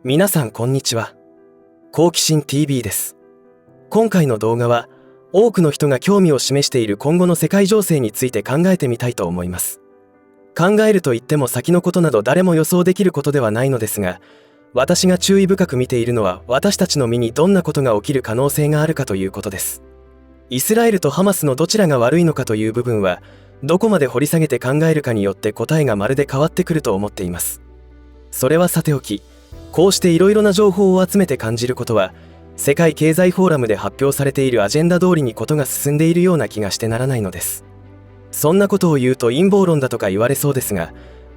皆さんこんにちは。好奇心 TV です。今回の動画は多くの人が興味を示している今後の世界情勢について考えてみたいと思います。考えると言っても先のことなど誰も予想できることではないのですが、私が注意深く見ているのは私たちの身にどんなことが起きる可能性があるかということです。イスラエルとハマスのどちらが悪いのかという部分はどこまで掘り下げて考えるかによって答えがまるで変わってくると思っています。それはさておき、こうしていろいろな情報を集めて感じることは、世界経済フォーラムで発表されているアジェンダ通りにことが進んでいるような気がしてならないのです。そんなことを言うと陰謀論だとか言われそうですが、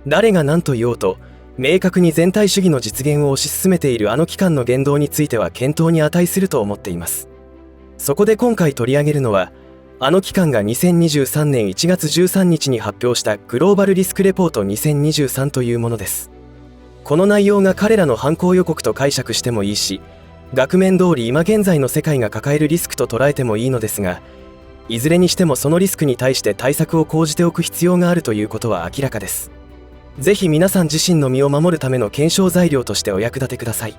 誰が何と言おうと明確に全体主義の実現を推し進めているあの機関の言動については検討に値すると思っています。そこで今回取り上げるのは、あの機関が2023年1月13日に発表したグローバルリスクレポート2023というものです。この内容が彼らの犯行予告と解釈してもいいし、額面通り今現在の世界が抱えるリスクと捉えてもいいのですが、いずれにしてもそのリスクに対して対策を講じておく必要があるということは明らかです。ぜひ皆さん自身の身を守るための検証材料としてお役立てください。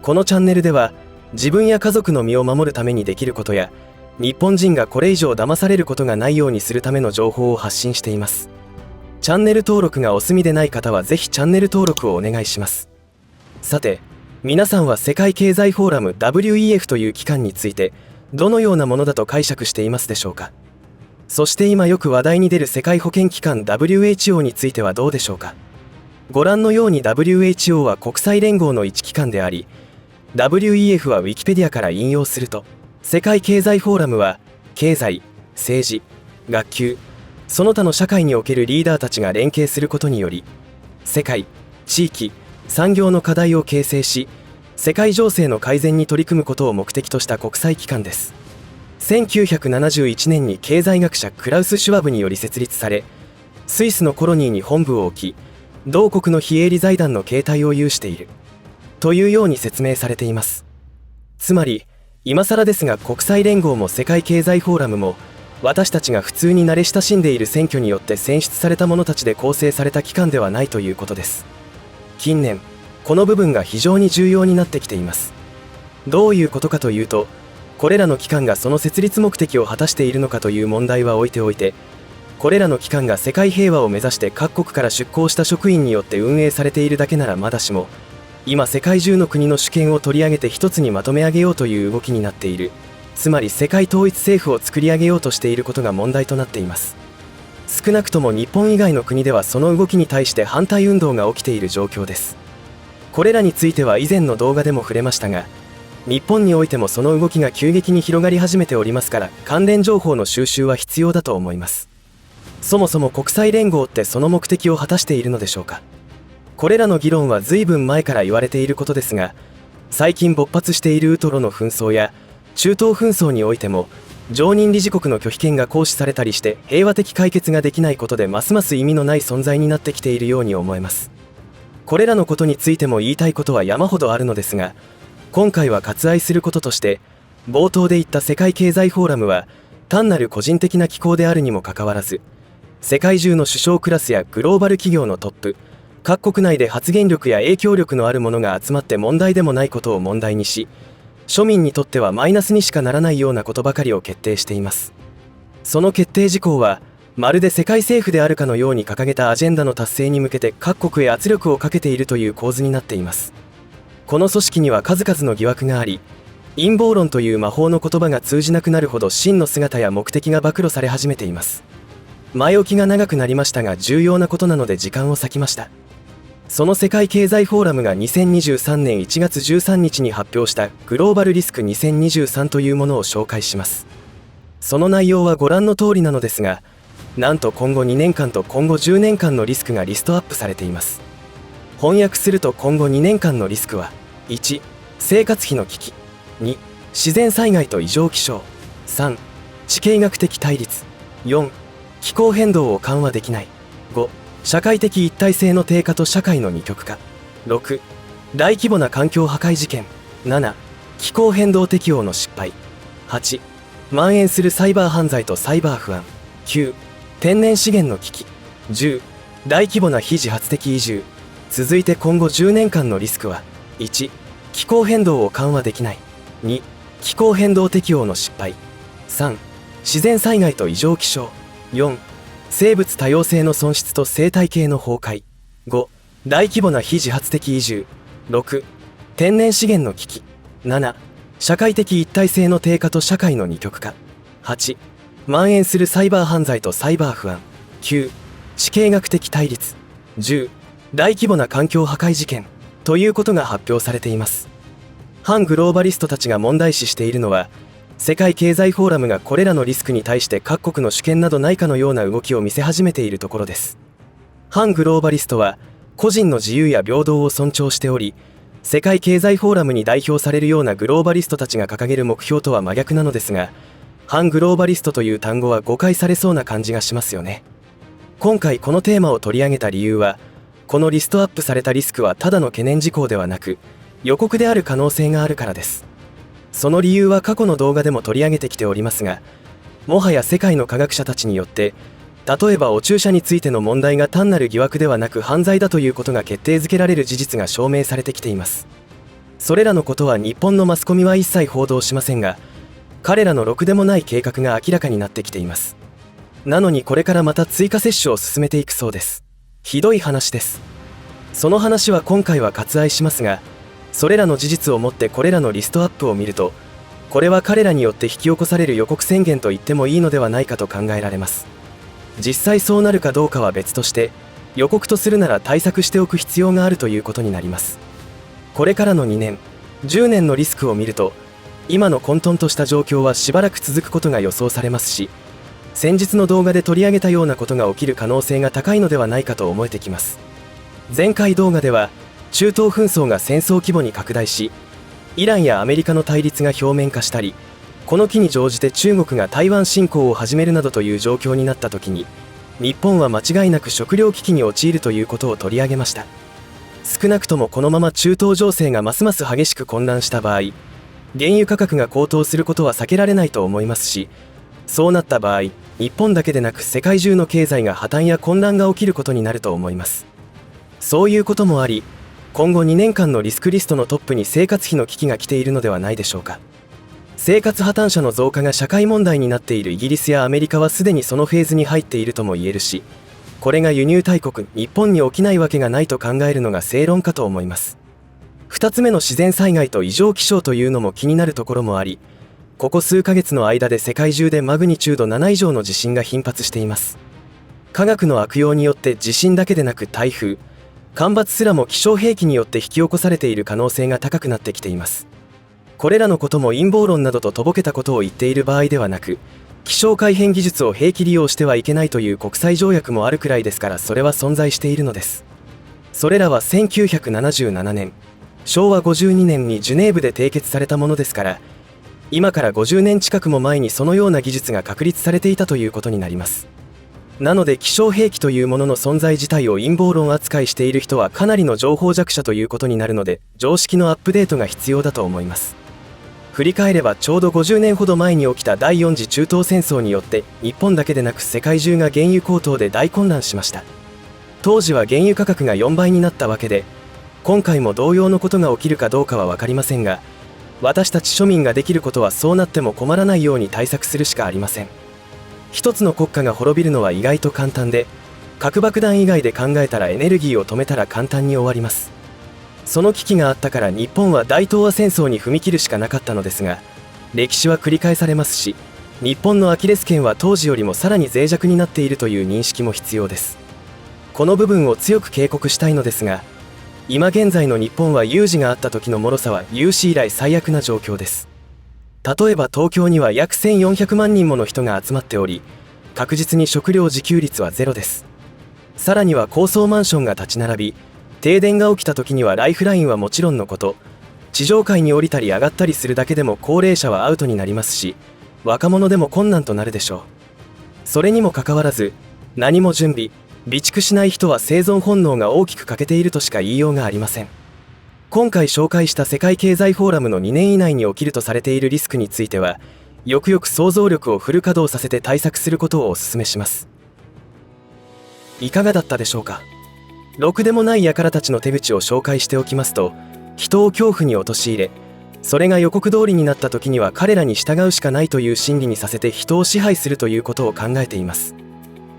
このチャンネルでは、自分や家族の身を守るためにできることや、日本人がこれ以上騙されることがないようにするための情報を発信しています。チャンネル登録がお済みでない方はぜひチャンネル登録をお願いします。さて、皆さんは世界経済フォーラム WEF という機関についてどのようなものだと解釈していますでしょうか。そして今よく話題に出る世界保健機関 WHO についてはどうでしょうか。ご覧のように WHO は国際連合の一機関であり、WEF は Wikipedia から引用すると、世界経済フォーラムは経済、政治、学級、その他の社会におけるリーダーたちが連携することにより、世界、地域、産業の課題を形成し、世界情勢の改善に取り組むことを目的とした国際機関です。1971年に経済学者クラウス・シュワブにより設立され、スイスのコロニーに本部を置き、同国の非営利財団の形態を有しているというように説明されています。つまり、今更ですが国際連合も世界経済フォーラムも、私たちが普通に慣れ親しんでいる選挙によって選出された者たちで構成された機関ではないということです。近年、この部分が非常に重要になってきています。どういうことかというと、これらの機関がその設立目的を果たしているのかという問題は置いておいて、これらの機関が世界平和を目指して各国から出向した職員によって運営されているだけならまだしも、今世界中の国の主権を取り上げて一つにまとめ上げようという動きになっている。つまり世界統一政府を作り上げようとしていることが問題となっています。少なくとも日本以外の国ではその動きに対して反対運動が起きている状況です。これらについては以前の動画でも触れましたが、日本においてもその動きが急激に広がり始めておりますから、関連情報の収集は必要だと思います。そもそも国際連合ってその目的を果たしているのでしょうか。これらの議論は随分前から言われていることですが、最近勃発しているウトロの紛争や中東紛争においても、常任理事国の拒否権が行使されたりして平和的解決ができないことでますます意味のない存在になってきているように思えます。これらのことについても言いたいことは山ほどあるのですが、今回は割愛することとして、冒頭で言った世界経済フォーラムは単なる個人的な機構であるにもかかわらず、世界中の首相クラスやグローバル企業のトップ、各国内で発言力や影響力のある者が集まって問題でもないことを問題にし、庶民にとってはマイナスにしかならないようなことばかりを決定しています。その決定事項は、まるで世界政府であるかのように掲げたアジェンダの達成に向けて各国へ圧力をかけているという構図になっています。この組織には数々の疑惑があり、陰謀論という魔法の言葉が通じなくなるほど真の姿や目的が暴露され始めています。前置きが長くなりましたが重要なことなので時間を割きました。その世界経済フォーラムが2023年1月13日に発表したグローバルリスク2023というものを紹介します。その内容はご覧の通りなのですが、なんと今後2年間と今後10年間のリスクがリストアップされています。翻訳すると今後2年間のリスクは、1、生活費の危機、2、自然災害と異常気象、3、地形学的対立、4、気候変動を緩和できない、5、社会的一体性の低下と社会の二極化、6、大規模な環境破壊事件、7、気候変動適応の失敗、8、蔓延するサイバー犯罪とサイバー不安、9、天然資源の危機、10、大規模な非自発的移住。続いて今後10年間のリスクは、1、気候変動を緩和できない。2、気候変動適応の失敗。3、自然災害と異常気象。4、生物多様性の損失と生態系の崩壊。5、大規模な非自発的移住。6、天然資源の危機。7、社会的一体性の低下と社会の二極化。8、蔓延するサイバー犯罪とサイバー不安。9、地形学的対立。10、大規模な環境破壊事件ということが発表されています。反グローバリストたちが問題視しているのは、世界経済フォーラムがこれらのリスクに対して各国の主権などないかのような動きを見せ始めているところです。反グローバリストは個人の自由や平等を尊重しており、世界経済フォーラムに代表されるようなグローバリストたちが掲げる目標とは真逆なのですが、反グローバリストという単語は誤解されそうな感じがしますよね。今回このテーマを取り上げた理由は、このリストアップされたリスクはただの懸念事項ではなく、予告である可能性があるからです。その理由は過去の動画でも取り上げてきておりますが、もはや世界の科学者たちによって、例えばお注射についての問題が単なる疑惑ではなく犯罪だということが決定づけられる事実が証明されてきています。それらのことは日本のマスコミは一切報道しませんが、彼らのろくでもない計画が明らかになってきています。なのにこれからまた追加接種を進めていくそうです。ひどい話です。その話は今回は割愛しますが、それらの事実をもってこれらのリストアップを見ると、これは彼らによって引き起こされる予告宣言と言ってもいいのではないかと考えられます。実際そうなるかどうかは別として、予告とするなら対策しておく必要があるということになります。これからの2年、10年のリスクを見ると、今の混沌とした状況はしばらく続くことが予想されますし、先日の動画で取り上げたようなことが起きる可能性が高いのではないかと思えてきます。前回動画では、中東紛争が戦争規模に拡大し、イランやアメリカの対立が表面化したり、この機に乗じて中国が台湾侵攻を始めるなどという状況になった時に、日本は間違いなく食糧危機に陥るということを取り上げました。少なくともこのまま中東情勢がますます激しく混乱した場合、原油価格が高騰することは避けられないと思いますし、そうなった場合、日本だけでなく世界中の経済が破綻や混乱が起きることになると思います。そういうこともあり、今後2年間のリスクリストのトップに生活費の危機が来ているのではないでしょうか。生活破綻者の増加が社会問題になっているイギリスやアメリカはすでにそのフェーズに入っているとも言えるし、これが輸入大国日本に起きないわけがないと考えるのが正論かと思います。2つ目の自然災害と異常気象というのも気になるところもあり、ここ数ヶ月の間で世界中でマグニチュード7以上の地震が頻発しています。科学の悪用によって地震だけでなく台風、干ばつすらも気象兵器によって引き起こされている可能性が高くなってきています。これらのことも陰謀論などととぼけたことを言っている場合ではなく、気象改変技術を兵器利用してはいけないという国際条約もあるくらいですから、それは存在しているのです。それらは1977年、昭和52年にジュネーブで締結されたものですから、今から50年近くも前にそのような技術が確立されていたということになります。なので気象兵器というものの存在自体を陰謀論扱いしている人はかなりの情報弱者ということになるので、常識のアップデートが必要だと思います。振り返ればちょうど50年ほど前に起きた第4次中東戦争によって日本だけでなく世界中が原油高騰で大混乱しました。当時は原油価格が4倍になったわけで、今回も同様のことが起きるかどうかは分かりませんが、私たち庶民ができることはそうなっても困らないように対策するしかありません。一つの国家が滅びるのは意外と簡単で、核爆弾以外で考えたらエネルギーを止めたら簡単に終わります。その危機があったから日本は大東亜戦争に踏み切るしかなかったのですが、歴史は繰り返されますし、日本のアキレス腱は当時よりもさらに脆弱になっているという認識も必要です。この部分を強く警告したいのですが、今現在の日本は有事があった時の脆さは有史以来最悪な状況です。例えば東京には約1400万人もの人が集まっており、確実に食料自給率はゼロです。さらには高層マンションが立ち並び、停電が起きた時にはライフラインはもちろんのこと、地上階に降りたり上がったりするだけでも高齢者はアウトになりますし、若者でも困難となるでしょう。それにもかかわらず、何も準備、備蓄しない人は生存本能が大きく欠けているとしか言いようがありません。今回紹介した世界経済フォーラムの2年以内に起きるとされているリスクについては、よくよく想像力をフル稼働させて対策することをお勧めします。いかがだったでしょうか。ろくでもない輩たちの手口を紹介しておきますと、人を恐怖に陥れ、それが予告通りになった時には彼らに従うしかないという心理にさせて人を支配するということを考えています。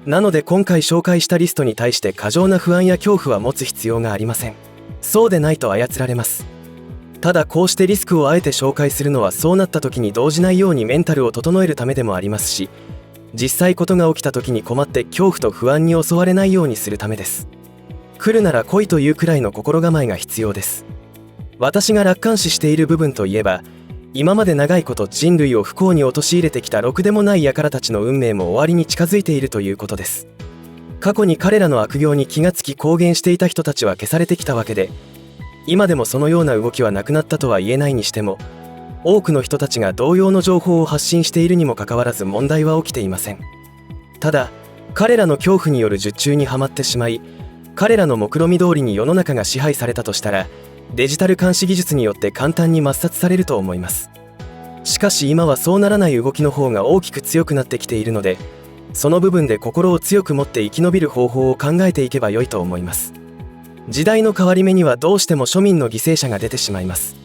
なので今回紹介したリストに対して過剰な不安や恐怖は持つ必要がありません。そうでないと操られます。ただこうしてリスクをあえて紹介するのは、そうなった時に動じないようにメンタルを整えるためでもありますし、実際ことが起きた時に困って恐怖と不安に襲われないようにするためです。来るなら来いというくらいの心構えが必要です。私が楽観視している部分といえば、今まで長いこと人類を不幸に陥れてきたろくでもない輩たちの運命も終わりに近づいているということです。過去に彼らの悪行に気がつき公言していた人たちは消されてきたわけで、今でもそのような動きはなくなったとは言えないにしても、多くの人たちが同様の情報を発信しているにもかかわらず問題は起きていません。ただ彼らの恐怖による術中にはまってしまい、彼らの目論見通りに世の中が支配されたとしたら、デジタル監視技術によって簡単に抹殺されると思います。しかし今はそうならない動きの方が大きく強くなってきているので、その部分で心を強く持って生き延びる方法を考えていけば良いと思います。時代の変わり目にはどうしても庶民の犠牲者が出てしまいます。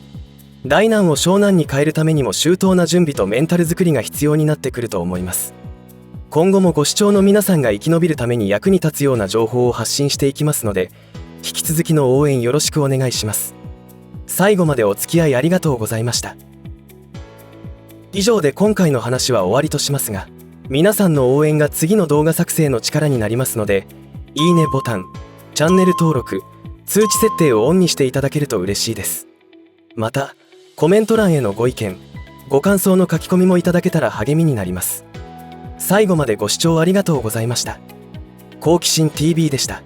大難を小難に変えるためにも周到な準備とメンタル作りが必要になってくると思います。今後もご視聴の皆さんが生き延びるために役に立つような情報を発信していきますので、引き続きの応援よろしくお願いします。最後までお付き合いありがとうございました。以上で今回の話は終わりとしますが、皆さんの応援が次の動画作成の力になりますので、いいねボタン、チャンネル登録、通知設定をオンにしていただけると嬉しいです。また、コメント欄へのご意見、ご感想の書き込みもいただけたら励みになります。最後までご視聴ありがとうございました。好奇心 TV でした。